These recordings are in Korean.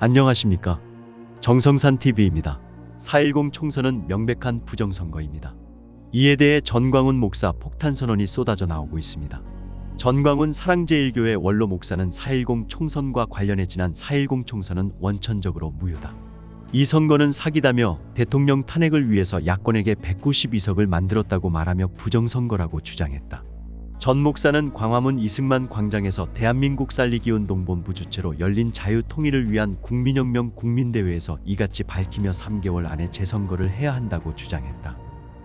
안녕하십니까. 정성산TV입니다. 4.10 총선은 명백한 부정선거입니다. 이에 대해 전광훈 목사 폭탄 선언이 쏟아져 나오고 있습니다. 전광훈 사랑제일교회 원로 목사는 4.10 총선과 관련해 지난 4.10 총선은 원천적으로 무효다. 이 선거는 사기다며 대통령 탄핵을 위해서 야권에게 192석을 만들었다고 말하며 부정선거라고 주장했다. 전 목사는 광화문 이승만 광장에서 대한민국 살리기 운동 본부 주최로 열린 자유통일을 위한 국민혁명 국민대회에서 이같이 밝히며 3개월 안에 재선거를 해야 한다고 주장했다.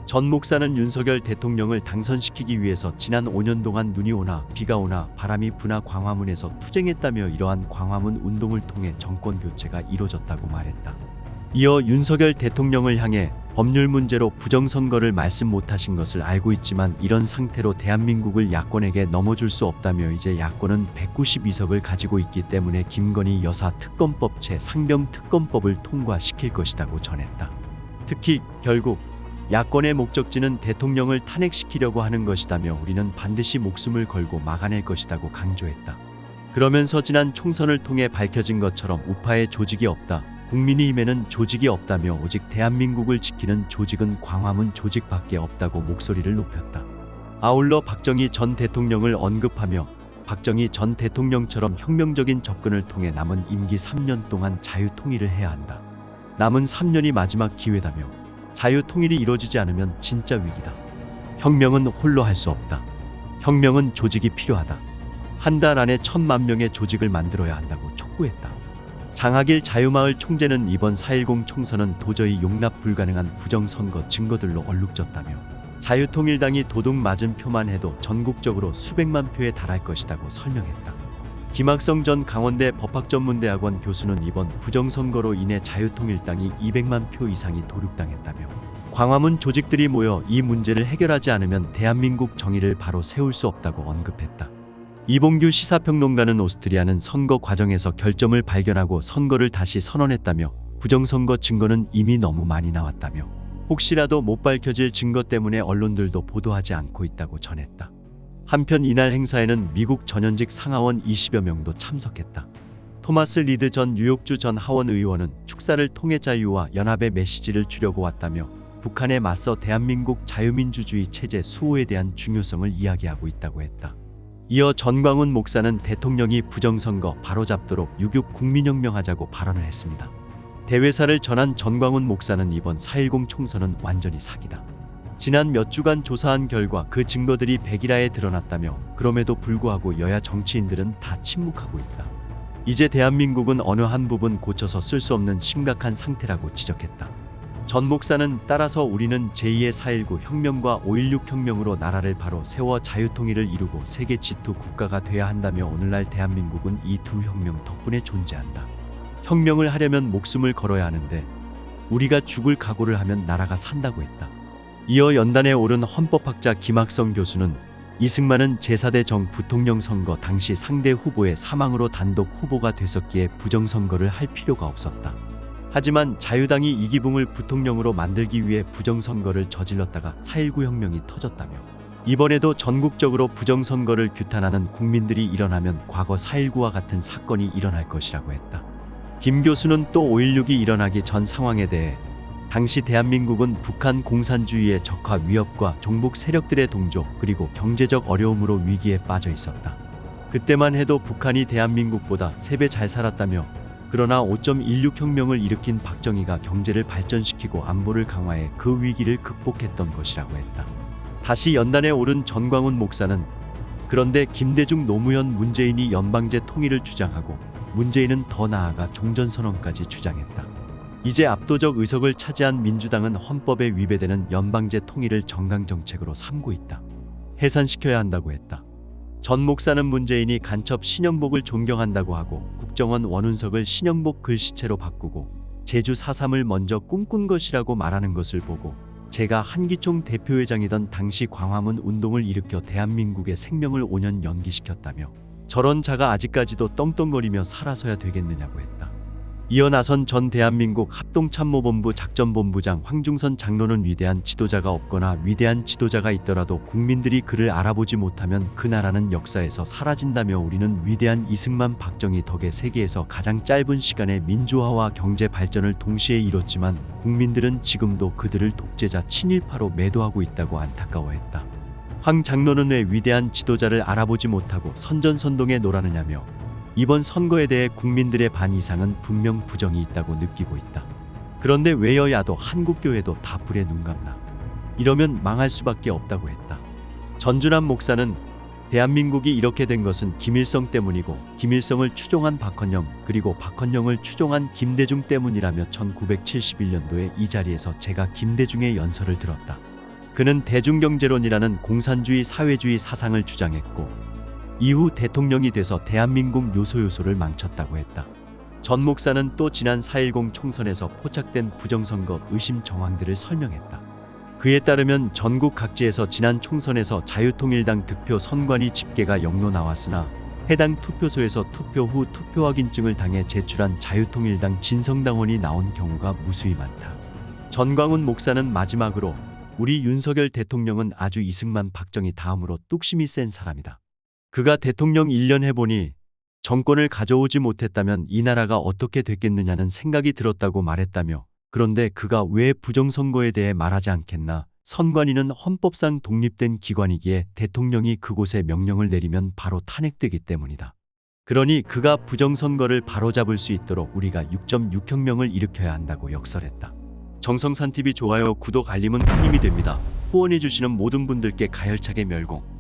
전 목사는 윤석열 대통령을 당선시키기 위해서 지난 5년 동안 눈이 오나 비가 오나 바람이 부나 광화문에서 투쟁했다며 이러한 광화문 운동을 통해 정권 교체가 이뤄졌다고 말했다. 이어 윤석열 대통령을 향해 법률 문제로 부정선거를 말씀 못하신 것을 알고 있지만 이런 상태로 대한민국을 야권에게 넘어줄 수 없다며 이제 야권은 192석을 가지고 있기 때문에 김건희 여사 특검법 상병 특검법을 통과시킬 것이라고 전했다. 특히 결국 야권의 목적지는 대통령을 탄핵시키려고 하는 것이다며 우리는 반드시 목숨을 걸고 막아낼 것이라고 강조했다. 그러면서 지난 총선을 통해 밝혀진 것처럼 우파의 조직이 없다. 국민의힘에는 조직이 없다며 오직 대한민국을 지키는 조직은 광화문 조직밖에 없다고 목소리를 높였다. 아울러 박정희 전 대통령을 언급하며 박정희 전 대통령처럼 혁명적인 접근을 통해 남은 임기 3년 동안 자유통일을 해야 한다. 남은 3년이 마지막 기회다며 자유통일이 이루어지지 않으면 진짜 위기다. 혁명은 홀로 할 수 없다. 혁명은 조직이 필요하다. 한 달 안에 1,000만 명의 조직을 만들어야 한다고 촉구했다. 장학일 자유마을 총재는 이번 4.10 총선은 도저히 용납 불가능한 부정선거 증거들로 얼룩졌다며 자유통일당이 도둑 맞은 표만 해도 전국적으로 수백만 표에 달할 것이라고 설명했다. 김학성 전 강원대 법학전문대학원 교수는 이번 부정선거로 인해 자유통일당이 200만 표 이상이 도륙당했다며 광화문 조직들이 모여 이 문제를 해결하지 않으면 대한민국 정의를 바로 세울 수 없다고 언급했다. 이봉규 시사평론가는 오스트리아는 선거 과정에서 결점을 발견하고 선거를 다시 선언했다며 부정선거 증거는 이미 너무 많이 나왔다며 혹시라도 못 밝혀질 증거 때문에 언론들도 보도하지 않고 있다고 전했다. 한편 이날 행사에는 미국 전현직 상하원 20여 명도 참석했다. 토마스 리드 전 뉴욕주 전 하원 의원은 축사를 통해 자유와 연합의 메시지를 주려고 왔다며 북한에 맞서 대한민국 자유민주주의 체제 수호에 대한 중요성을 이야기하고 있다고 했다. 이어 전광훈 목사는 대통령이 부정선거 바로잡도록 유교 국민혁명하자고 발언을 했습니다. 대회사를 전한 전광훈 목사는 이번 4.10 총선은 완전히 사기다. 지난 몇 주간 조사한 결과 그 증거들이 백일하에 드러났다며 그럼에도 불구하고 여야 정치인들은 다 침묵하고 있다. 이제 대한민국은 어느 한 부분 고쳐서 쓸 수 없는 심각한 상태라고 지적했다. 전 목사는 따라서 우리는 제2의 4.19 혁명과 5.16 혁명으로 나라를 바로 세워 자유통일을 이루고 세계 지토 국가가 돼야 한다며 오늘날 대한민국은 이 두 혁명 덕분에 존재한다. 혁명을 하려면 목숨을 걸어야 하는데 우리가 죽을 각오를 하면 나라가 산다고 했다. 이어 연단에 오른 헌법학자 김학성 교수는 이승만은 제4대 정 부통령 선거 당시 상대 후보의 사망으로 단독 후보가 됐었기에 부정선거를 할 필요가 없었다. 하지만 자유당이 이기붕을 부통령으로 만들기 위해 부정선거를 저질렀다가 4.19 혁명이 터졌다며 이번에도 전국적으로 부정선거를 규탄하는 국민들이 일어나면 과거 4.19와 같은 사건이 일어날 것이라고 했다. 김 교수는 또 5.16이 일어나기 전 상황에 대해 당시 대한민국은 북한 공산주의의 적화 위협과 종북 세력들의 동조 그리고 경제적 어려움으로 위기에 빠져 있었다. 그때만 해도 북한이 대한민국보다 3배 잘 살았다며 그러나 5.16 혁명을 일으킨 박정희가 경제를 발전시키고 안보를 강화해 그 위기를 극복했던 것이라고 했다. 다시 연단에 오른 전광훈 목사는 그런데 김대중 노무현 문재인이 연방제 통일을 주장하고 문재인은 더 나아가 종전선언까지 주장했다. 이제 압도적 의석을 차지한 민주당은 헌법에 위배되는 연방제 통일을 정강정책으로 삼고 있다. 해산시켜야 한다고 했다. 전 목사는 문재인이 간첩 신영복을 존경한다고 하고 국정원 원운석을 신영복 글씨체로 바꾸고 제주 4.3을 먼저 꿈꾼 것이라고 말하는 것을 보고 제가 한기총 대표회장이던 당시 광화문 운동을 일으켜 대한민국의 생명을 5년 연기시켰다며 저런 자가 아직까지도 떵떵거리며 살아서야 되겠느냐고 했다. 이어 나선 전 대한민국 합동참모본부 작전본부장 황중선 장로는 위대한 지도자가 없거나 위대한 지도자가 있더라도 국민들이 그를 알아보지 못하면 그 나라는 역사에서 사라진다며 우리는 위대한 이승만 박정희 덕에 세계에서 가장 짧은 시간에 민주화와 경제 발전을 동시에 이뤘지만 국민들은 지금도 그들을 독재자 친일파로 매도하고 있다고 안타까워했다. 황 장로는 왜 위대한 지도자를 알아보지 못하고 선전선동에 놀아느냐며 이번 선거에 대해 국민들의 반 이상은 분명 부정이 있다고 느끼고 있다. 그런데 왜 여야도 한국교회도 다 불에 눈 감나? 이러면 망할 수밖에 없다고 했다. 전준환 목사는 대한민국이 이렇게 된 것은 김일성 때문이고 김일성을 추종한 박헌영 그리고 박헌영을 추종한 김대중 때문이라며 1971년도에 이 자리에서 제가 김대중의 연설을 들었다. 그는 대중경제론이라는 공산주의 사회주의 사상을 주장했고 이후 대통령이 돼서 대한민국 요소요소를 망쳤다고 했다. 전 목사는 또 지난 4.10 총선에서 포착된 부정선거 의심 정황들을 설명했다. 그에 따르면 전국 각지에서 지난 총선에서 자유통일당 득표 선관위 집계가 영로 나왔으나 해당 투표소에서 투표 후 투표 확인증을 당해 제출한 자유통일당 진성당원이 나온 경우가 무수히 많다. 전광훈 목사는 마지막으로 우리 윤석열 대통령은 아주 이승만 박정희 다음으로 뚝심이 센 사람이다. 그가 대통령 1년 해보니 정권을 가져오지 못했다면 이 나라가 어떻게 됐겠느냐는 생각이 들었다고 말했다며 그런데 그가 왜 부정선거에 대해 말하지 않겠나? 선관위는 헌법상 독립된 기관이기에 대통령이 그곳에 명령을 내리면 바로 탄핵되기 때문이다. 그러니 그가 부정선거를 바로잡을 수 있도록 우리가 6.6 혁명을 일으켜야 한다고 역설했다. 정성산TV 좋아요, 구독, 알림은 큰 힘이 됩니다. 후원해주시는 모든 분들께 가열차게 멸공.